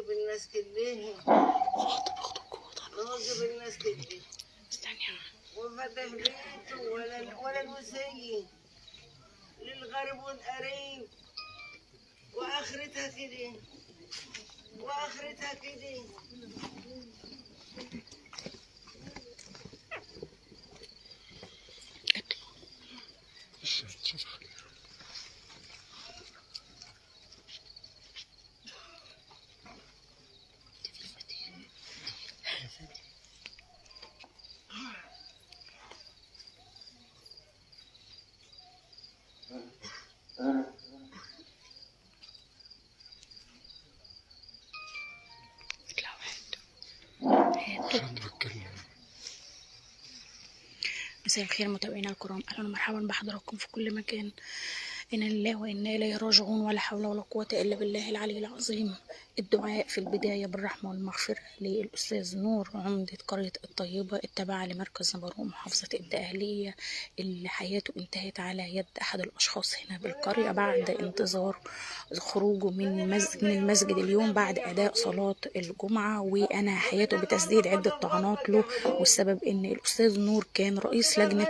واجب الناس كلها، واجب الناس كلها وفتح بيته ولا الوصية للغريب والقريب، واخرتها كده واخرتها كده. مساء الخير متابعينا الكرام، اهلا ومرحبا بحضراتكم في كل مكان. إنا لله وإنا إليه راجعون، ولا حول ولا قوة إلا بالله العلي العظيم. الدعاء في البداية بالرحمة والمغفرة للأستاذ نور عمدة قرية الطيبة التابعة لمركز نبرو محافظة الدقهلية، اللي حياته انتهت على يد أحد الأشخاص هنا بالقرية بعد انتظار خروجه من المسجد اليوم بعد أداء صلاة الجمعة، وأنا حياته بتسديد عدة طعنات له. والسبب إن الأستاذ نور كان رئيس لجنة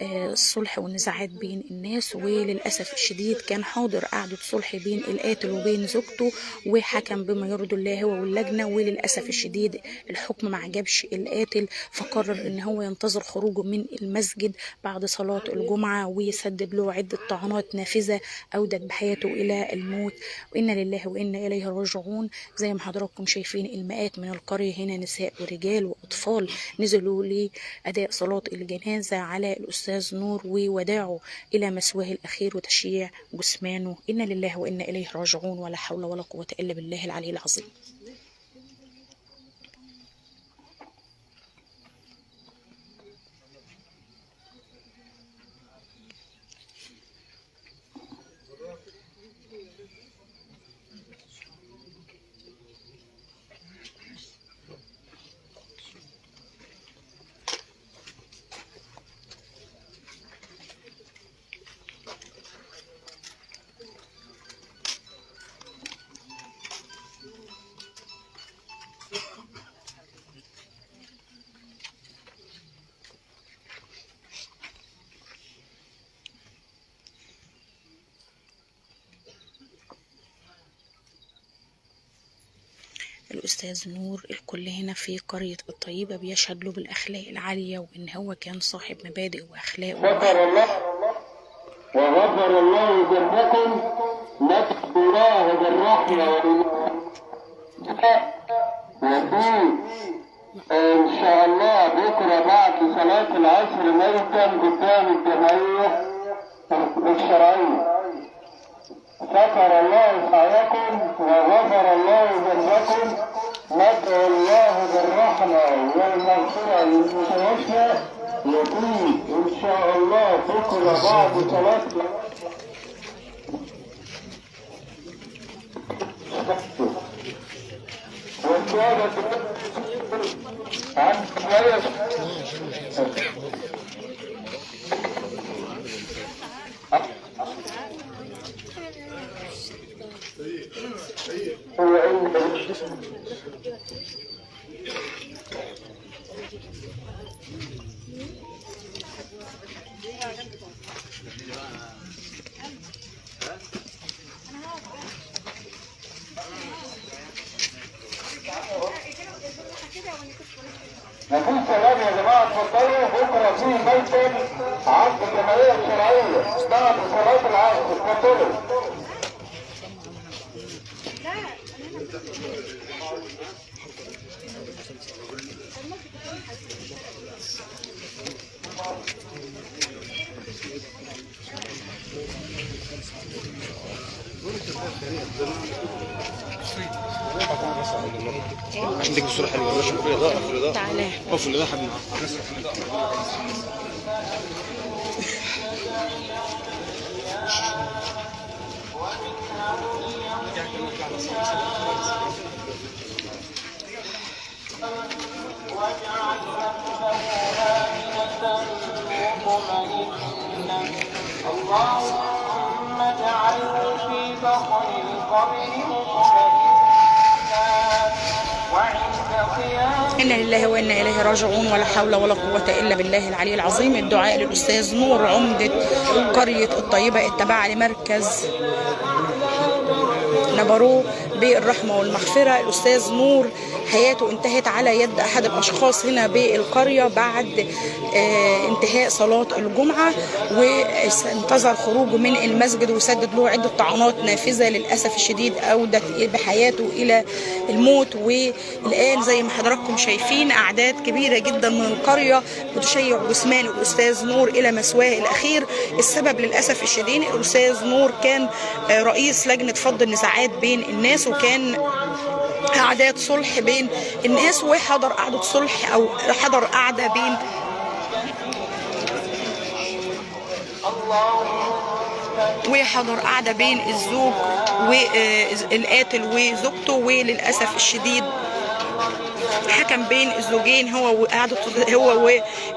الصلح والنزاعات بين الناس، وللأسف الشديد كان حاضر قعدة صلح بين القاتل وبين زوجته، وحكم بما يرضي الله هو واللجنة. وللأسف الشديد الحكم ما عجبش القاتل، فقرر ان هو ينتظر خروجه من المسجد بعد صلاة الجمعة ويسبب له عدة طعنات نافذة أودت بحياته إلى الموت. وإنا لله وإنا إليه راجعون. زي ما حضراتكم شايفين المئات من القرية هنا نساء ورجال وأطفال نزلوا لأداء صلاة الجنازة على الأستاذ نور ووداعه إلى مسواه الأخير وتشييع جثمانه. إنا لله وإنا إليه راجعون، ولا حول ولا قوة إلا بالله العلي العظيم. الأستاذ نور الكل هنا في قرية الطيبة بيشهد له بالأخلاق العالية، وإن هو كان صاحب مبادئ وأخلاق. غفر الله وغفر الله ذنبكم، نسأل الله بالرحمة وفي إن شاء الله بكرة بعد صلاة العصر ميتا قدام الجمعية الشرعية. غفر الله سعيكم وغفر الله ذنبكم، ندعو الله بالرحمة والمغفرة للمتوفى. يكون إن شاء الله بكرة بعد صلاة عن مفيش كلام يا جماعه، اتفضلوا. بكره في ميتم عند الجمعيه الشرعيه بعد صلاه العصر، اتفضلوا. عشان تجيب صورة حلوة. ولا شوف في الإضاءة، في الإضاءة تعالى أو في الإضاءة حبيبي. اللهم اجعله في بطن القبر مطمئنا إنا لله وإنا إليه راجعون، ولا حول ولا قوة إلا بالله العلي العظيم. الدعاء للأستاذ نور عمدة قرية الطيبة التابعة لمركز نبروه بالرحمة والمغفرة. الأستاذ نور حياته انتهت على يد أحد الأشخاص هنا بالقرية بعد انتهاء صلاة الجمعة، وانتظر خروجه من المسجد وسدد له عدة طعنات نافذة للأسف الشديد أودت بحياته إلى الموت. والآن زي ما حضراتكم شايفين أعداد كبيرة جدا من القرية بتشيع جثمان الأستاذ نور إلى مثواه الأخير. السبب للأسف الشديد الأستاذ نور كان رئيس لجنة فض النزاعات بين الناس، وكان قعدات صلح بين الناس، وحضر قعدة صلح أو حضر قعدة بين الزوج والقاتل وزوجته، وللأسف الشديد حكم بين الزوجين هو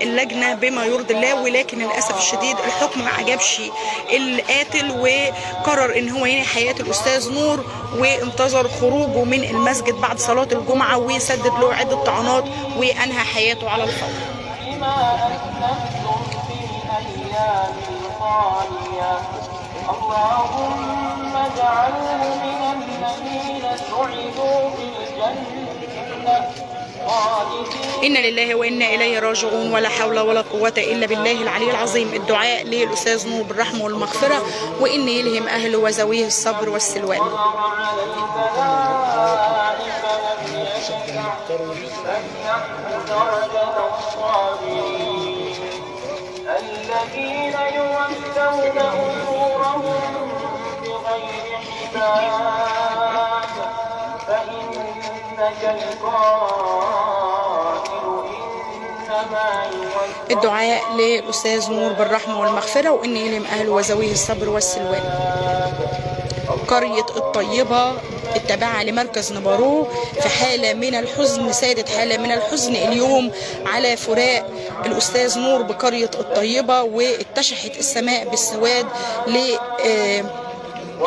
واللجنة بما يرضي الله، ولكن للأسف الشديد الحكم ما عجبش القاتل، وقرر ان هو ينهي حياة الأستاذ نور، وانتظر خروجه من المسجد بعد صلاة الجمعة وسدد له عدة طعنات وأنهى حياته على الفور. اللهم اجعله من الذين سعدوا بالجنة إنا لله وإنا إليه راجعون، ولا حول ولا قوة إلا بالله العلي العظيم. الدعاء للأستاذ نور بالرحمة والمغفرة، وإن يلهم أهله وذويه الصبر والسلوان. الذين يوفون أجورهم بغير حساب فإنك القائل إنما الدعاء للأستاذ نور بالرحمة والمغفرة، وإن يلهم أهله وذويه الصبر والسلوان. قرية الطيبة التابعة لمركز نبروه في حالة من الحزن، سادت حالة من الحزن اليوم على فراق الأستاذ نور بقرية الطيبة، واتشحت السماء بالسواد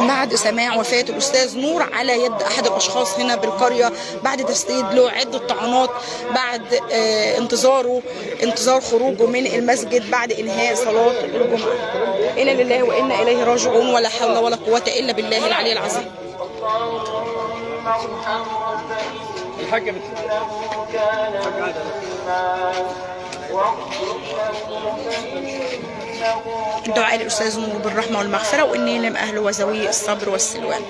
بعد سماع وفاة الأستاذ نور على يد أحد الأشخاص هنا بالقرية، بعد تسديد له عدة طعنات بعد انتظار خروجه من المسجد بعد إنهاء صلاة الجمعة. إنا لله وإنا إليه راجعون، ولا حول ولا قوة إلا بالله العلي العظيم. الحاجة الدعاء للأستاذ نور بالرحمة والمغفرة، وإن يلهم أهله وذويه الصبر والسلوان.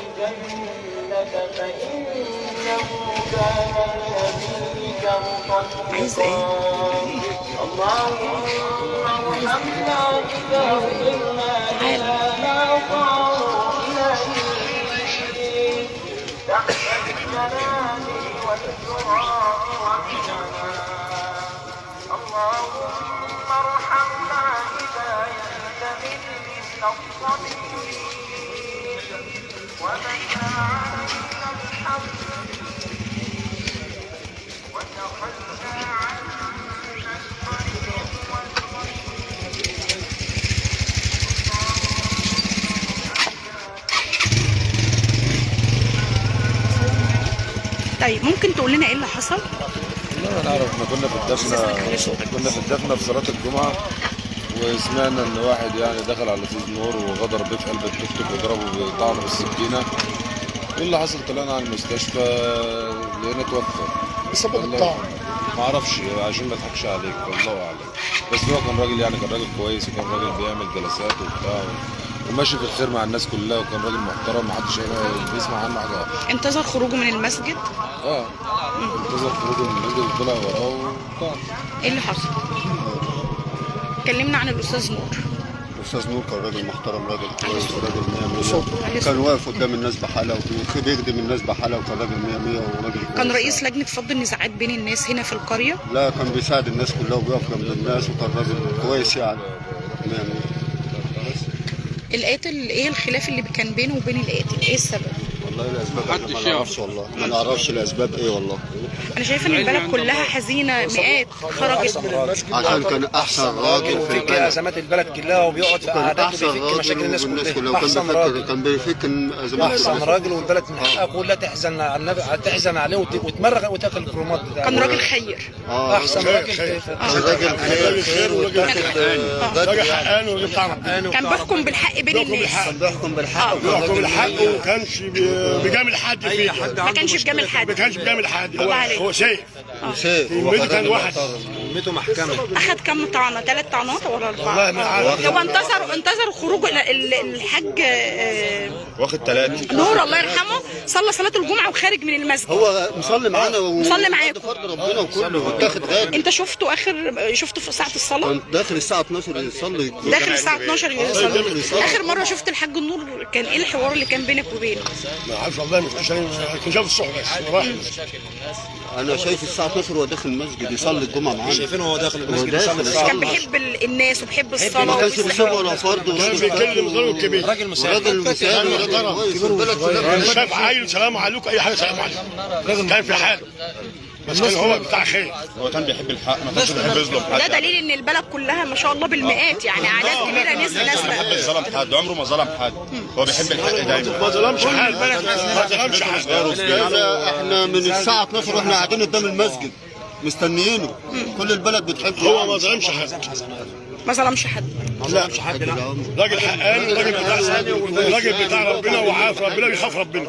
عايز ايه؟ اللهم ارحمنا إذا ينتمي للصبير ومن علينا الحمد وتخلى عنا الطريق طيب ممكن تقول لنا ايه اللي حصل؟ لا انا اعرف، احنا كنا في الدفنه في صلاه الجمعه، وسمعنا ان واحد يعني دخل على الاستاذ نور وغدر بيه في قلب التوك توك وضربه بطعنه بالسكينه. ايه اللي حصل؟ طلعنا على المستشفى لقينا توفى. بسبب الطعن؟ ما اعرفش عشان ما اضحكش عليك، والله اعلم. بس هو كان راجل يعني كان راجل كويس، وكان راجل بيعمل جلسات وبتاع وماشي في الخير مع الناس كلها، وكان راجل محترم ما حدش بيسمع عنه حاجه. انتظر خروجه من المسجد؟ انتظر خروجه من المسجد وطلع وراه وطلع. ايه اللي حصل؟ كلمنا عن الأستاذ نور. الأستاذ نور كان راجل محترم، راجل كويس، وراجل 100 كان واقف قدام الناس بحالة وبيخدم الناس بحالة، وكان راجل 100 وراجل كويس. كان رئيس لجنة فض النزاعات بين الناس هنا في القرية؟ لا، كان بيساعد الناس كلها وبيقف جنب الناس، وكان راجل كويس يعني 100. القاتل ايه الخلاف اللي كان بينه وبين القاتل؟ ايه السبب؟ والله الأسباب ما نعرفش، والله ما نعرفش الأسباب ايه والله. انا شايفه ان البلد كلها حزينه، مئات خرجت عشان كان احسن راجل في البلد، ازمات البلد كلها وبيقعد في قعدات وبيفك مشاكل الناس كلها. احسن راجل كان بيفك ازمات احسن راجل، والبلد من حقها كلها تحزن عليه وتمرغ وتاكل الكرومات بتاعته. كان راجل خير، احسن راجل خير راجل حقاني وراجل بتاع ربنا، كان بيحكم بالحق بين الناس، بيحكم بالحق وما كانش بيجامل حد فيه، ما كانش بيجامل حد، ما كانش بيجامل حد، الله هو شايف كلمته كان واحد، كلمته محكمه. اخذ كم طعنه؟ 3 طعنات ولا 4؟ والله ما عارف. هو انتظر خروج الحاج واخد 3 نور الله يرحمه، صلى صلاه الجمعه وخارج من المسجد. هو مصلي معانا مصلي معاكم فرض ربنا وكله واتاخد غالي. انت شفته شفته في ساعه الصلاه؟ كان داخل الساعه 12 يصلي، داخل الساعه 12 يصلي. اخر مره شفت الحاج النور كان ايه الحوار اللي كان بينك وبينه؟ ما عارف والله، مش كان شاف الصبح بس راح. انا شايف الساعه 12 هو داخل المسجد يصلي الجمعه معانا، شايفينه هو داخل المسجد يصلي الصلاه. كان بيحب الناس وبيحب الصلاه، ما كانش بيسيب ولا فرض، كان بيتكلم ظلم كبير، راجل مسالم، راجل مسالم، البلد كلها شاف عيل سلام عليكم اي حاجه سلام عليكم، كان في حاله بس كان هو بتاع خير، هو كان بيحب الحق، ما كانش بيحب يظلم حد. ده دليل ان البلد كلها ما شاء الله بالمئات، يعني اعداد كبيره نازله. ظلم حد، عمره ما ظلم حد، هو بيحب الحق دايما، ما ظلمش حد، ما ظلمش حد. احنا من الساعه 12 واحنا قاعدين قدام المسجد مستنيينه، كل البلد بتحبه، هو ما ظلمش حد، ما ظلمش حد. لا راجل حقاني وراجل بتاع ربنا وعارف ربنا ويخاف ربنا.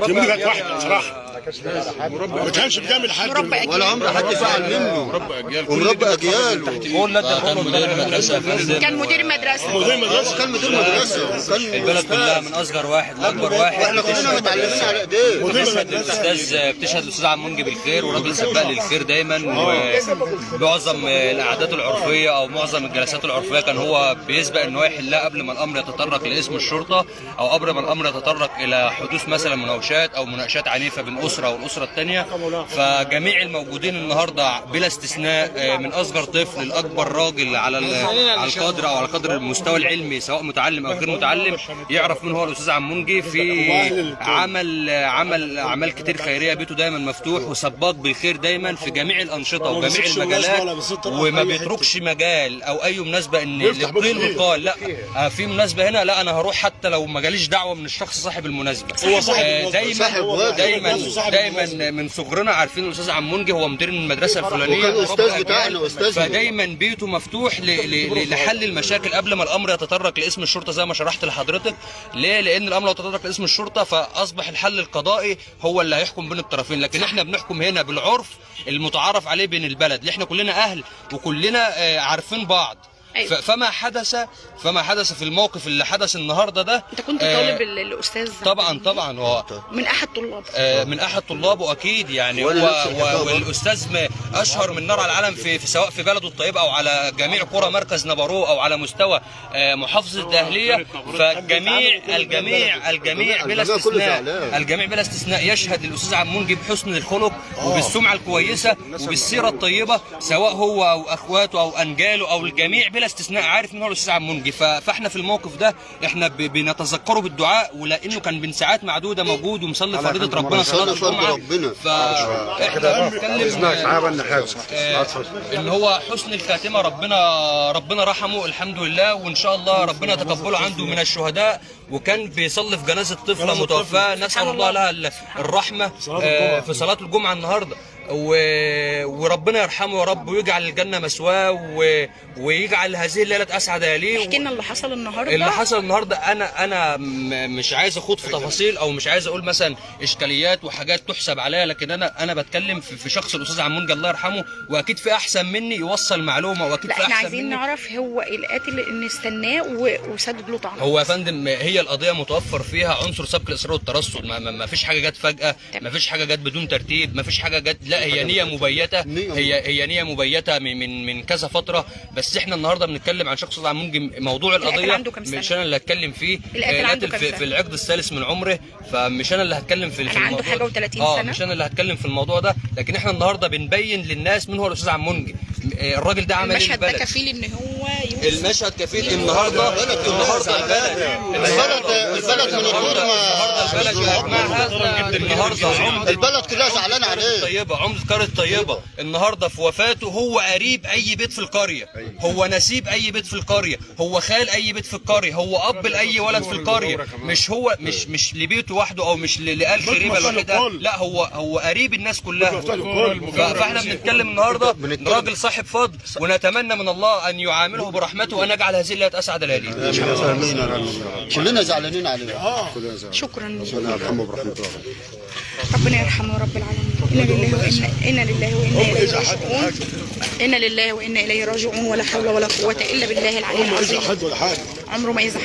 كلمته كانت واحده بصراحه، ما كانش بيجامل حد ولا عمر حد زعل منه، ومربي اجيال. كان مدير مدرسه، كان مدير مدرسه، كان مدير مدرسه، كان البلد كلها من اصغر واحد لاكبر واحد. احنا كلنا متعلمين على ايديه. بتشهد الاستاذ عمونجي بالخير، وراجل سباق للخير دايما، ومعظم القعدات العرفيه او معظم الجلسات العرفيه كان هو بيسبق ان هو يحلها قبل ما الامر يتطرق لاسم الشرطه، او قبل ما الامر يتطرق الى حدوث مثلا مناوشات او مناقشات عنيفه بين اسره والاسره الثانيه. فجميع الموجودين النهارده بلا استثناء، من اصغر طفل لاكبر راجل على القدر او على قدر المستوى العلمي سواء متعلم او غير متعلم، يعرف من هو الاستاذ عمونجي في عمل اعمال كتير خيريه، بيته دايما مفتوح وسباق بالخير دايما في جميع الانشطه وجميع المجالات، وما بيتركش مجال او اي مناسبه ان للقيل والقال لا في مناسبه هنا لا انا هروح حتى لو ما جاليش دعوه من الشخص صاحب المناسبه. هو دايما من صغرنا عارفين الاستاذ عمونجي هو مدير المدرسه الفلانيه، وكان استاذ بتاعنا فدايما بيته مفتوح لحل المشاكل قبل ما الامر يتطرق لاسم الشرطه زي ما شرحت لحضرتك. ليه؟ لان الامر لو تطرق لاسم الشرطه فاصبح الحل القضائي هو اللي هيحكم بين الطرفين، لكن احنا بنحكم هنا بالعرف المتعارف عليه بين البلد، اللي احنا كلنا اهل وكلنا عارفين بعض. فما حدث في الموقف اللي حدث النهارده ده. انت كنت طالب الاستاذ؟ طبعا هو من احد طلاب، من احد طلابه اكيد يعني. والاستاذ اشهر من نار على العالم في سواء في بلده الطيب او على جميع قرى مركز نبارو او على مستوى محافظه الدهليه. فالجميع بلا استثناء يشهد الاستاذ عمونجي بحسن الخلق وبالسمعه الكويسه وبالسيره الطيبه، سواء هو او اخواته او انجاله او الجميع بلا استثناء عارف من هو الاستاذ عمونجي. فاحنا في الموقف ده احنا بنتذكره بالدعاء، ولانه كان من ساعات معدوده موجود ومصلي فريضه ربنا صلاه الجمعه. فاحنا بنتكلم ان هو حسن الخاتمه، ربنا رحمه الحمد لله، وان شاء الله ربنا يتقبله عنده من الشهداء. وكان بيصلي في جنازه طفله متوفاه نسال الله لها الرحمه في صلاه الجمعه النهارده. وربنا يرحمه يا رب ويجعل الجنه مثواه ويجعل هذه الليله اسعد لياليه. احكي لنا اللي حصل النهارده. انا مش عايز اخوض في تفاصيل او مش عايز اقول مثلا اشكاليات وحاجات تحسب عليها، لكن انا بتكلم في شخص الاستاذ عمونجي الله يرحمه، واكيد في احسن مني يوصل معلومه، واكيد في احسن مني. احنا عايزين نعرف هو القاتل اللي نستناه وسدد له طعنه. هو يا فندم هي القضيه متوفر فيها عنصر سبق الاصرار والترصد، ما فيش حاجه جت فجاه، ما فيش حاجه جت بدون ترتيب، ما فيش حاجه جت، لا هي نيه مبيته، هي نيه مبيته من كذا فتره. بس احنا النهارده بنتكلم عن شخص عمونجي. موضوع القضيه مش انا اللي هتكلم فيه، القاتل في العقد الثالث من عمره، فمش انا اللي هتكلم في الموضوع. عنده حاجه و30 سنه، مش انا اللي هتكلم في الموضوع ده، لكن احنا النهارده بنبين للناس من هو الاستاذ عمونجي. الراجل ده عمل ايه للبلد؟ المشهد ده كفيل ان هو المشهد كفيل النهارده البلد من النهارده البلد كلها زعلانه عليه. طيبه عمده قريه طيبه النهارده في وفاته، هو قريب اي بيت في القريه، هو نسيب اي بيت في القريه، هو خال اي بيت في القريه، هو اب لاي ولد في القريه، مش هو مش لبيته وحده او مش لآل خريبه لوحدها، لا هو قريب الناس كلها. فاحنا بنتكلم النهارده راجل صاحب فضل، ونتمنى من الله ان يعامله برحمته وان يجعل هذه الليله اسعد لياليه. كلنا زعلانين عليه. شكرا. ربنا يرحمه برحمته. ربنا يرحمه يا رب العالمين. إنا لله وإنا إليه راجعون. إنا لله وإنا إليه راجعون، ولا حول ولا قوة إلا بالله العلي العظيم. عمره ما يزعل.